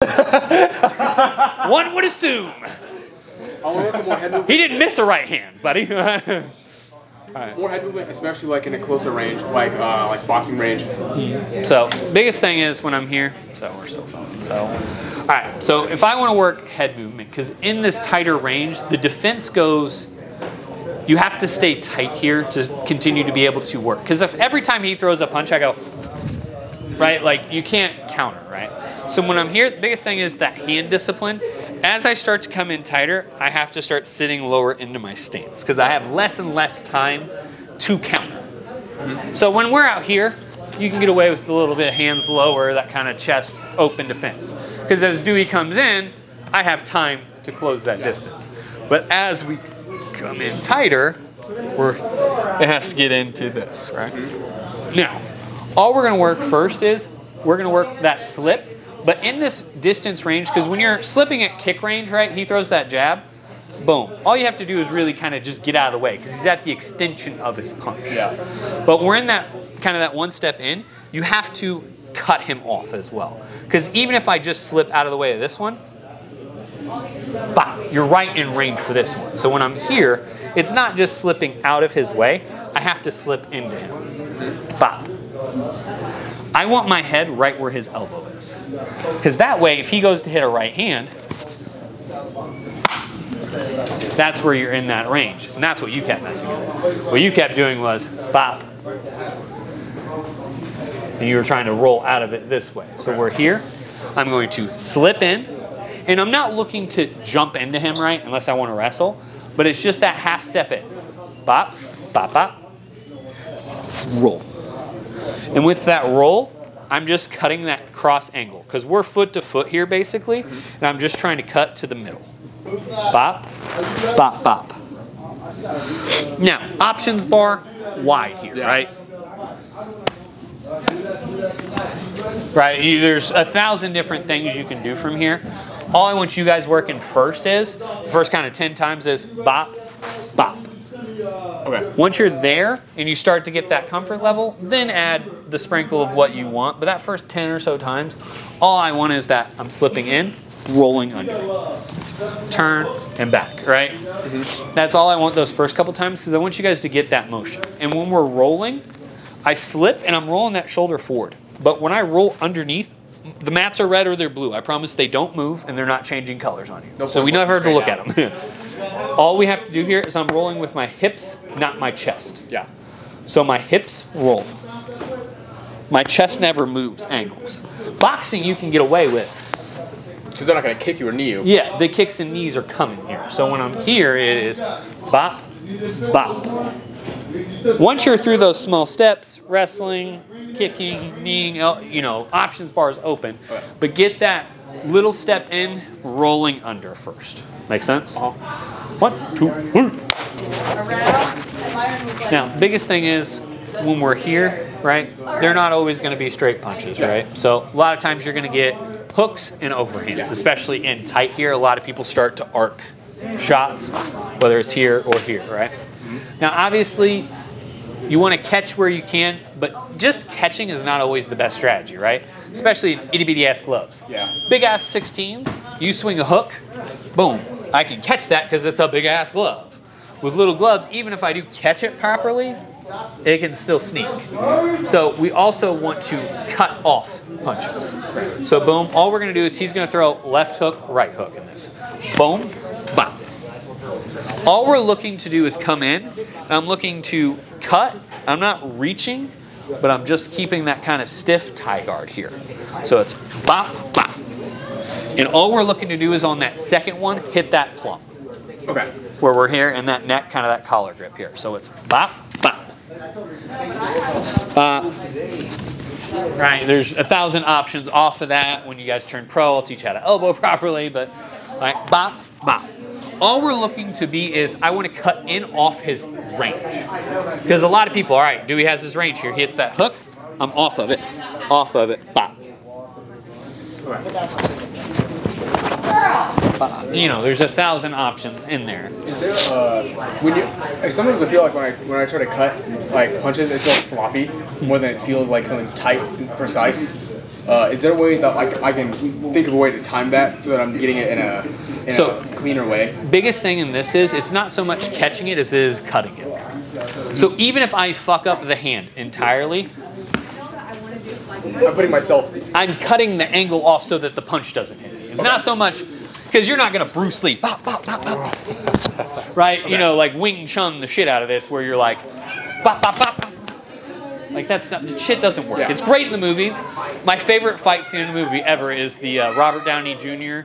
One would assume. He didn't miss a right hand, buddy. Right. More head movement, especially like in a closer range, like boxing range. So biggest thing is when I'm here. So we're still filming. So, all right. So if I want to work head movement, because in this tighter range, the defense goes. You have to stay tight here to continue to be able to work. Because if every time he throws a punch, I go, right? Like you can't counter, right? So when I'm here, the biggest thing is that hand discipline. As I start to come in tighter, I have to start sitting lower into my stance because I have less and less time to counter. So when we're out here, you can get away with a little bit of hands lower, that kind of chest open defense. Because as Dewey comes in, I have time to close that distance. But as we come in tighter, it has to get into this, right? Now, all we're going to work first is we're going to work that slip. But in this distance range, because when you're slipping at kick range, right, he throws that jab, boom. All you have to do is really kind of just get out of the way because he's at the extension of his punch. Yeah. But we're in that kind of that one step in, you have to cut him off as well. Because even if I just slip out of the way of this one, bah, you're right in range for this one. So when I'm here, it's not just slipping out of his way, I have to slip into him. Bah. I want my head right where his elbow is. Because that way, if he goes to hit a right hand, that's where you're in that range. And that's what you kept messing with. What you kept doing was bop. And you were trying to roll out of it this way. So we're here. I'm going to slip in. And I'm not looking to jump into him, right, unless I want to wrestle. But it's just that half step in. Bop, bop, bop. Roll. And with that roll, I'm just cutting that cross angle. Because we're foot to foot here, basically. And I'm just trying to cut to the middle. Bop, bop, bop. Now, options bar, wide here, right? Right, there's 1,000 different things you can do from here. All I want you guys working first is, the first kind of 10 times is bop, bop. Okay. Once you're there and you start to get that comfort level, then add the sprinkle of what you want. But that first 10 or so times, all I want is that I'm slipping in, rolling under, turn, and back, right? That's all I want those first couple times because I want you guys to get that motion. And when we're rolling, I slip and I'm rolling that shoulder forward. But when I roll underneath, the mats are red or they're blue. I promise they don't move and they're not changing colors on you. So we never have to look at them. All we have to do here is I'm rolling with my hips, not my chest. Yeah. So my hips roll. My chest never moves angles. Boxing you can get away with. Because they're not going to kick you or knee you. Yeah, the kicks and knees are coming here. So when I'm here, it is bop, bop. Once you're through those small steps, wrestling, kicking, kneeing, you know, options bar is open. Okay. But get that little step in, rolling under first. Make sense? 1, 2, 3. Now, biggest thing is when we're here, right, they're not always going to be straight punches, right? So a lot of times you're going to get hooks and overhands, especially in tight here. A lot of people start to arc shots, whether it's here or here, right? Now, obviously, you want to catch where you can, but just catching is not always the best strategy, right? Especially in itty-bitty-ass gloves. Yeah. Big-ass 16s, you swing a hook, boom. I can catch that because it's a big-ass glove. With little gloves, even if I do catch it properly, it can still sneak. So we also want to cut off punches. So boom, all we're going to do is he's going to throw left hook, right hook in this. Boom, bop. All we're looking to do is come in, and I'm looking to cut. I'm not reaching, but I'm just keeping that kind of stiff tie guard here. So it's bop, bop. And all we're looking to do is on that second one, hit that plump. Okay. Where we're here, and that neck, kind of that collar grip here. So it's bop, bop. Right, there's 1,000 options off of that. When you guys turn pro, I'll teach you how to elbow properly, but like bop, bop. All we're looking to be is I want to cut in off his range. Because a lot of people, all right, Dewey has his range here. He hits that hook, I'm off of it, bop. You know, there's 1,000 options in there. Is there sometimes I feel like when I try to cut like punches, it feels sloppy more than it feels like something tight and precise. Is there a way that I can think of a way to time that so that I'm getting it in a cleaner way? Biggest thing in this is it's not so much catching it as it is cutting it. So even if I fuck up the hand entirely, I'm putting myself. I'm cutting the angle off so that the punch doesn't hit me. It's not so much because you're not gonna Bruce Lee, bop, bop, bop, bop, right? You know, like Wing Chun the shit out of this, where you're like, bop, bop, bop. Like that's not, shit doesn't work. Yeah. It's great in the movies. My favorite fight scene in a movie ever is the Robert Downey Jr.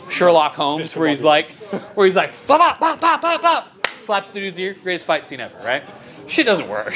Sherlock Holmes, where he's like, bop, bop, bop, bop, bop, bop, slaps the dude's ear. Greatest fight scene ever, right? Shit doesn't work.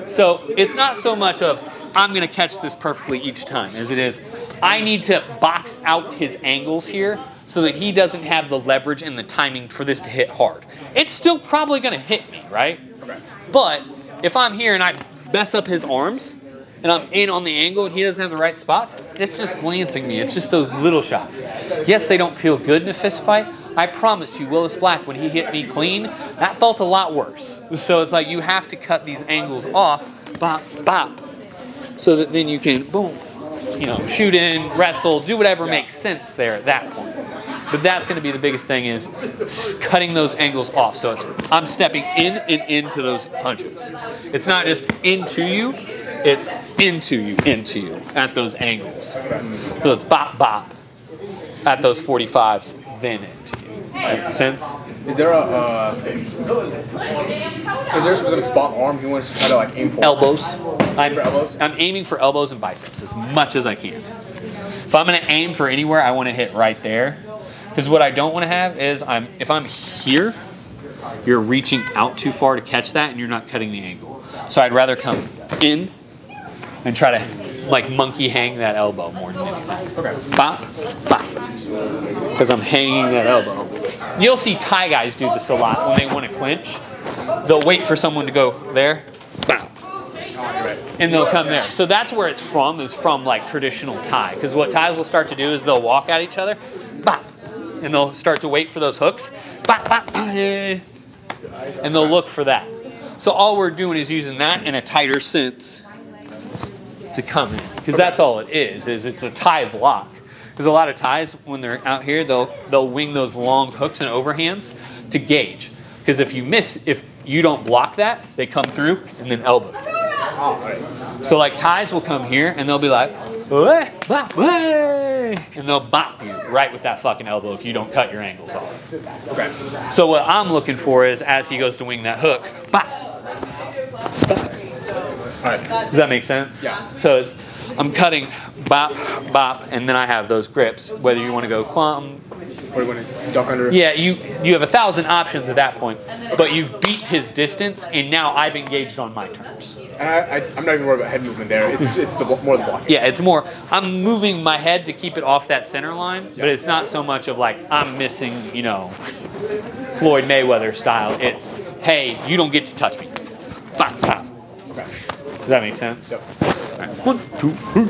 So it's not so much of I'm gonna catch this perfectly each time as it is I need to box out his angles here so that he doesn't have the leverage and the timing for this to hit hard. It's still probably gonna hit me, right? Okay. But if I'm here and I mess up his arms and I'm in on the angle and he doesn't have the right spots, it's just glancing me. It's just those little shots. Yes, they don't feel good in a fist fight. I promise you, Willis Black, when he hit me clean, that felt a lot worse. So it's like you have to cut these angles off, bop, bop, so that then you can, boom, you know, shoot in, wrestle, do whatever makes sense there at that point. But that's going to be the biggest thing is cutting those angles off. So it's I'm stepping in and into those punches. It's not just into you, it's into you at those angles. So it's bop, bop at those 45s, then into you. Make sense? Is there a specific spot arm he wants to try to like aim for? Elbows. Elbows? I'm aiming for elbows and biceps as much as I can. If I'm going to aim for anywhere, I want to hit right there. Because what I don't want to have is if I'm here, you're reaching out too far to catch that and you're not cutting the angle. So I'd rather come in and try to like monkey hang that elbow more than anything. Okay. Bop, bop. Because I'm hanging that elbow. You'll see Thai guys do this a lot when they want to clinch. They'll wait for someone to go there, bop, and they'll come there. So that's where it's from, is from like traditional Thai. Because what Thais will start to do is they'll walk at each other, bop, and they'll start to wait for those hooks, bop, bop, and they'll look for that. So all we're doing is using that in a tighter sense to come in. Because that's all it is it's a Thai block. Because a lot of Thais, when they're out here, they'll wing those long hooks and overhands to gauge. Because if you don't block that, they come through and then elbow. So like Thais will come here and they'll be like, and they'll bop you right with that fucking elbow if you don't cut your angles off. Okay. So what I'm looking for is as he goes to wing that hook, bop, bop. All right. Does that make sense? Yeah. So I'm cutting bop, bop, and then I have those grips. Whether you want to go clump, Or you want to duck under? yeah, you have 1,000 options at that point. But you've beat his distance, and now I've engaged on my terms. And I'm not even worried about head movement there. It's more the blocking. Yeah, it's more, I'm moving my head to keep it off that center line, but it's not so much of like, I'm missing, you know, Floyd Mayweather style. It's, hey, you don't get to touch me. Bop, bop. Okay. Does that make sense? Yep. All right. 1, 2, 3.